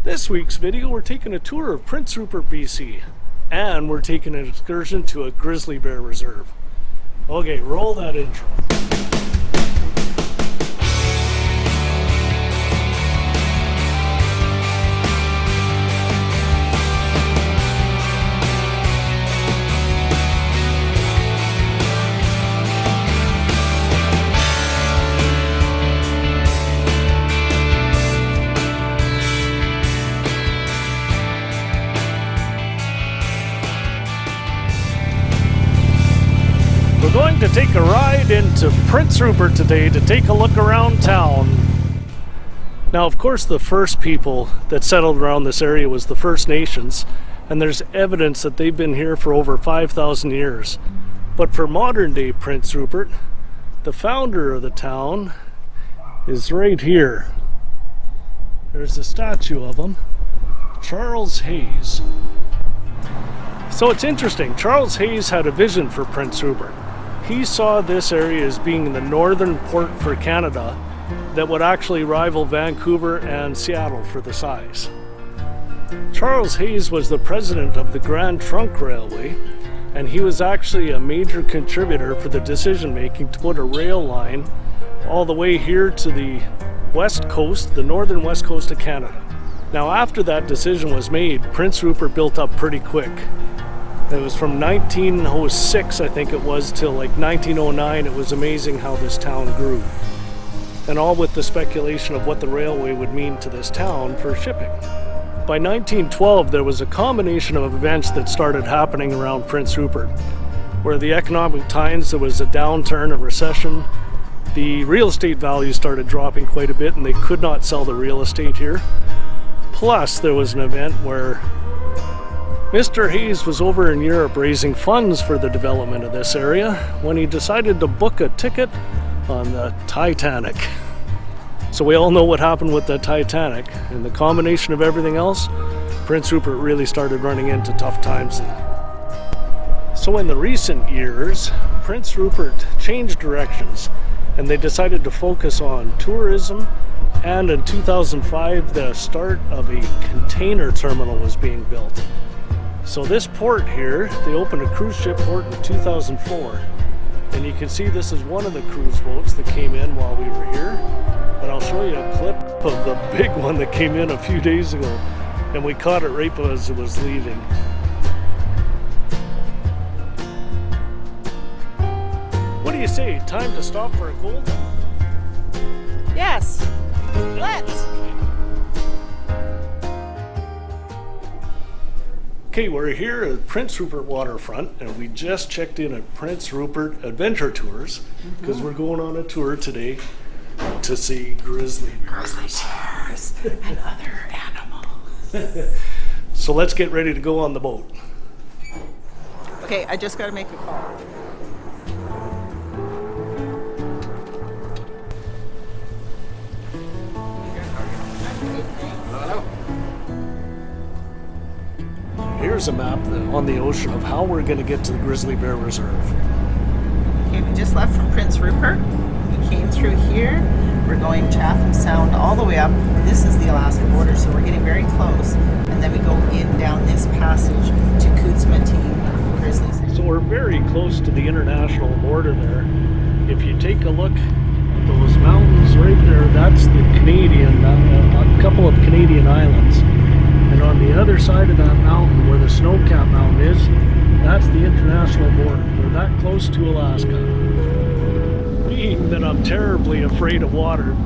This week's video, we're taking a tour of Prince Rupert BC, and we're taking an excursion to a grizzly bear reserve. Okay, roll that intro. We're going to take a ride into Prince Rupert today to take a look around town. Now, of course, the first people that settled around this area was the First Nations, and there's evidence that they've been here for over 5,000 years. But for modern day Prince Rupert, the founder of the town is right here. There's a statue of him, Charles Hayes. So it's interesting, Charles Hayes had a vision for Prince Rupert. He saw this area as being the northern port for Canada that would actually rival Vancouver and Seattle for the size. Charles Hayes was the president of the Grand Trunk Railway, and he was actually a major contributor for the decision making to put a rail line all the way here to the west coast, the northern west coast of Canada. Now, after that decision was made, Prince Rupert built up pretty quick. It was from 1906, I think it was, till like 1909. It was amazing how this town grew. And all with the speculation of what the railway would mean to this town for shipping. By 1912, there was a combination of events that started happening around Prince Rupert, where the economic times, there was a downturn, a recession. The real estate values started dropping quite a bit, and they could not sell the real estate here. Plus, there was an event where Mr. Hayes was over in Europe raising funds for the development of this area when he decided to book a ticket on the Titanic. So we all know what happened with the Titanic, and the combination of everything else, Prince Rupert really started running into tough times. So in the recent years, Prince Rupert changed directions, and they decided to focus on tourism, and in 2005 the start of a container terminal was being built. So this port here, they opened a cruise ship port in 2004, and you can see this is one of the cruise boats that came in while we were here. And I'll show you a clip of the big one that came in a few days ago, and we caught it right as it was leaving. What do you say? Time to stop for a cold? Yes, let's! Okay, we're here at Prince Rupert Waterfront, and we just checked in at Prince Rupert Adventure Tours because we're going on a tour today to see grizzly bears. Grizzly bears and other animals. So let's get ready to go on the boat. Okay, I just got to make a call. Here's a map on the ocean of how we're going to get to the Grizzly Bear Reserve. Okay, we just left from Prince Rupert. We came through here. We're going Chatham Sound all the way up. This is the Alaska border, so we're getting very close. And then we go in down this passage to Kootsmatee Grizzlies. So we're very close to the international border there. If you take a look at those mountains right there, that's the Canadian, a couple of Canadian islands. And on the other side of that mountain, where the snow-capped mountain is, that's the international border. We're that close to Alaska. Being that I'm terribly afraid of water,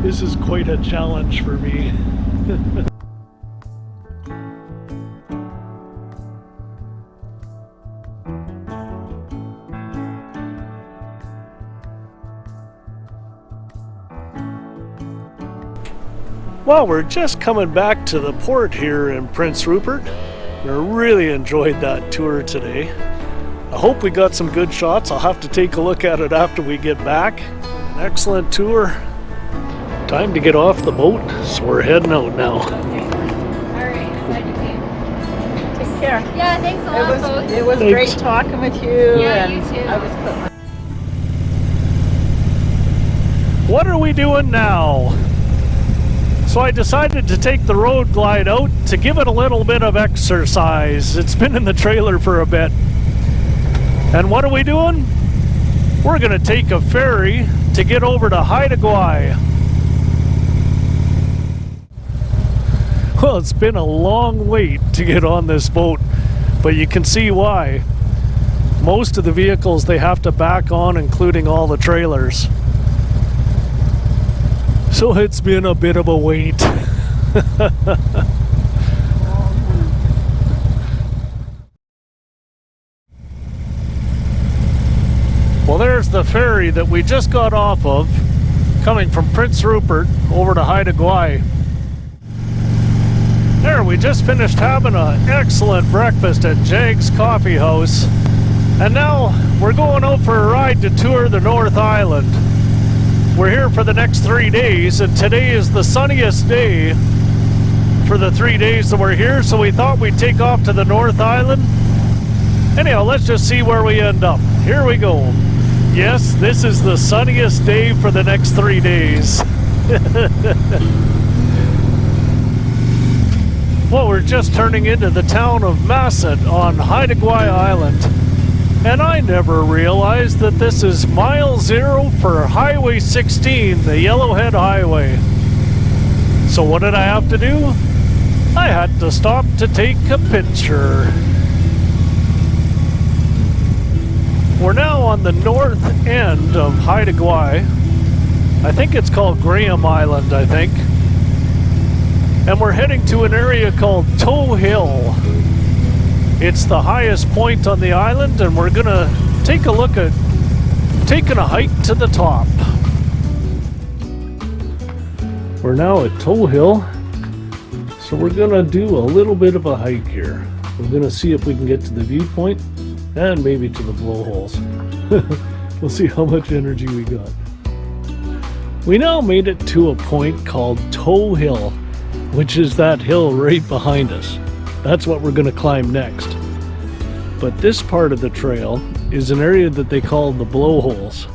this is quite a challenge for me. Well, we're just coming back to the port here in Prince Rupert. I really enjoyed that tour today. I hope we got some good shots. I'll have to take a look at it after we get back. An excellent tour. Time to get off the boat, so we're heading out now. All right, I'm glad you came. Take care. Yeah, thanks a lot, folks. It was Thanks. great talking with you. Yeah, and you too. I was putting my What are we doing now? So I decided to take the road glide out to give it a little bit of exercise. It's been in the trailer for a bit. And what are we doing? We're gonna take a ferry to get over to Haida Gwaii. Well, it's been a long wait to get on this boat, but you can see why. Most of the vehicles they have to back on, including all the trailers. So it's been a bit of a wait. Well, there's the ferry that we just got off of, coming from Prince Rupert over to Haida Gwaii. There, we just finished having an excellent breakfast at Jag's Coffee House. And now we're going out for a ride to tour the North Island. We're here for the next 3 days, and today is the sunniest day for the 3 days that we're here, so we thought we'd take off to the North Island. Anyhow, let's just see where we end up. Here we go. Yes, this is the sunniest day for the next 3 days. Well, we're just turning into the town of Masset on Haida Gwaii Island. And I never realized that this is mile 0 for Highway 16, the Yellowhead Highway. So what did I have to do? I had to stop to take a picture. We're now on the north end of Haida Gwaii. I think it's called Graham Island, I think. And we're heading to an area called Toe Hill. It's the highest point on the island, and we're gonna take a look at taking a hike to the top. We're now at Toe Hill, so we're gonna do a little bit of a hike here. We're gonna see if we can get to the viewpoint and maybe to the blowholes. We'll see how much energy we got. We now made it to a point called Toe Hill, which is that hill right behind us. That's what we're going to climb next. But this part of the trail is an area that they call the blowholes.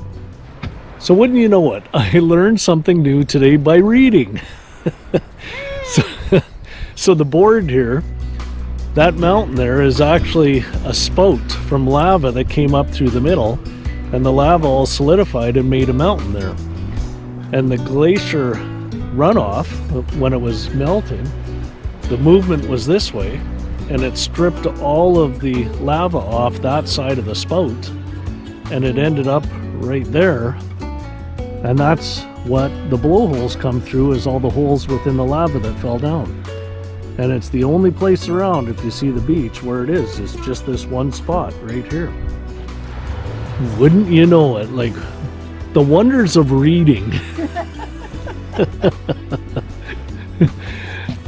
So wouldn't you know it, I learned something new today by reading. So the board here, that mountain there, is actually a spout from lava that came up through the middle, and the lava all solidified and made a mountain there. And the glacier runoff, when it was melting, the movement was this way, and it stripped all of the lava off that side of the spout, and it ended up right there. And that's what the blowholes come through, is all the holes within the lava that fell down. And it's the only place around, if you see the beach, where it is just this one spot right here. Wouldn't you know it, like the wonders of reading.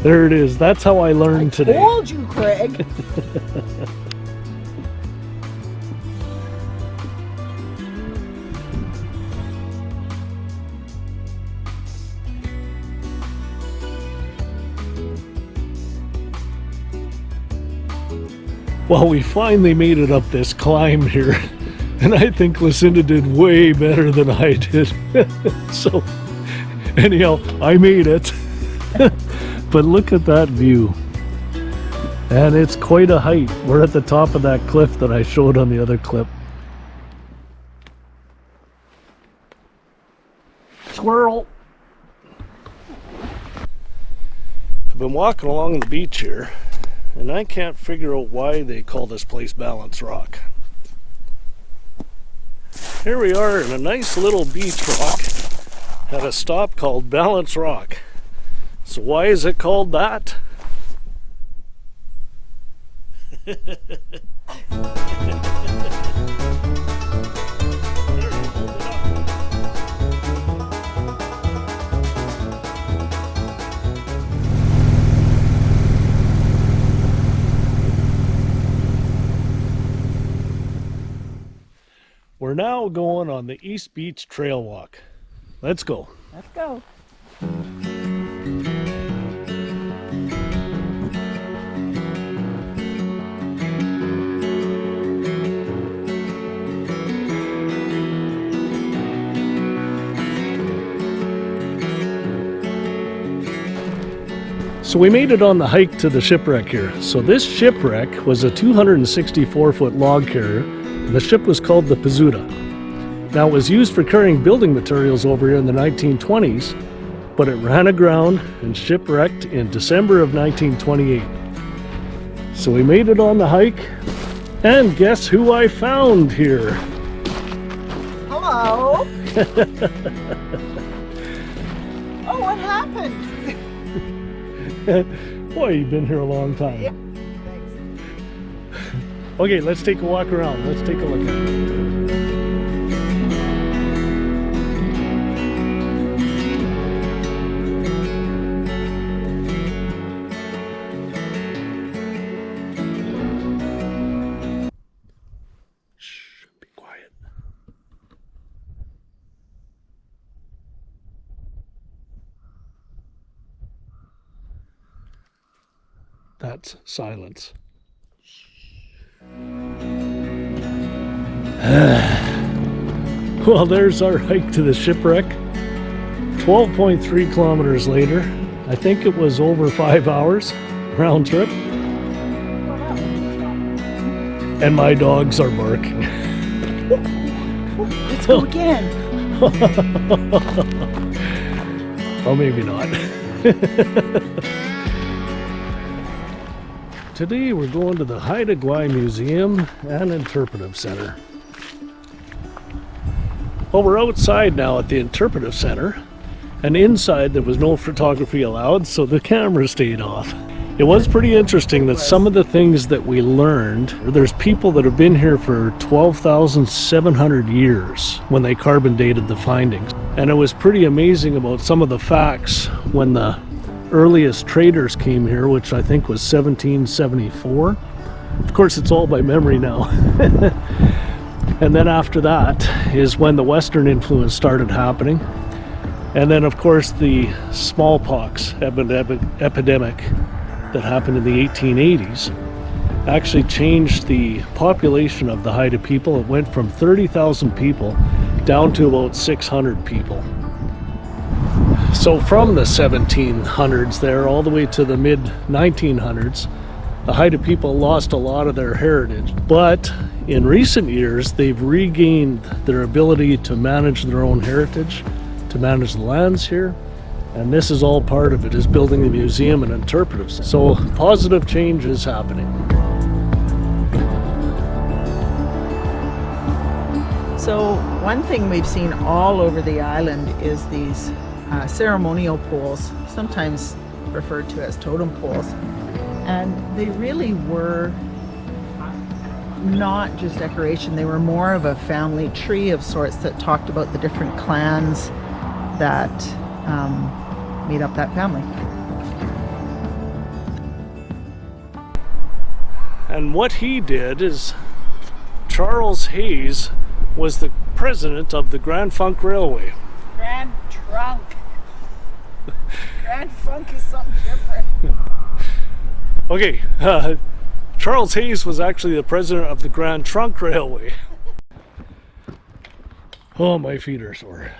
There it is. That's how I learned today. I told you, Craig. Well, we finally made it up this climb here, and I think Lucinda did way better than I did. So, anyhow, I made it. But look at that view. And it's quite a height. We're at the top of that cliff that I showed on the other clip. Squirrel! I've been walking along the beach here, and I can't figure out why they call this place Balance Rock. Here we are in a nice little beach rock at a stop called Balance Rock. So why is it called that? We're now going on the East Beach Trail Walk. Let's go. Let's go. So we made it on the hike to the shipwreck here. So this shipwreck was a 264-foot log carrier, and the ship was called the Pizzuta. Now it was used for carrying building materials over here in the 1920s, but it ran aground and shipwrecked in December of 1928. So we made it on the hike, and guess who I found here? Hello. Oh, what happened? Boy, you've been here a long time. Yeah, thanks. Okay, let's take a walk around. Let's take a look at it. Shh, be quiet. That's silence. Well, there's our hike to the shipwreck. 12.3 kilometers later. I think it was over 5 hours round trip. And my dogs are barking. Let's go again. Well, maybe not. Today we're going to the Haida Gwaii Museum and Interpretive Center. Well, we're outside now at the Interpretive Center, and inside there was no photography allowed, so the camera stayed off. It was pretty interesting that some of the things that we learned, there's people that have been here for 12,700 years when they carbon dated the findings. And it was pretty amazing about some of the facts when the earliest traders came here, which I think was 1774. Of course, it's all by memory now. And then after that is when the Western influence started happening. And then, of course, the smallpox epidemic that happened in the 1880s actually changed the population of the Haida people. It went from 30,000 people down to about 600 people. So from the 1700s there all the way to the mid 1900s, the Haida people lost a lot of their heritage. But in recent years, they've regained their ability to manage their own heritage, to manage the lands here. And this is all part of it, is building the museum and interpretives. So positive change is happening. So one thing we've seen all over the island is these ceremonial poles, sometimes referred to as totem poles. And they really were not just decoration, they were more of a family tree of sorts that talked about the different clans that made up that family. And what he did is, Charles Hayes was the president of the Grand Funk Railway. Grand Trunk. Grand Funk is something different. Okay, Charles Hayes was actually the president of the Grand Trunk Railway. Oh, my feet are sore.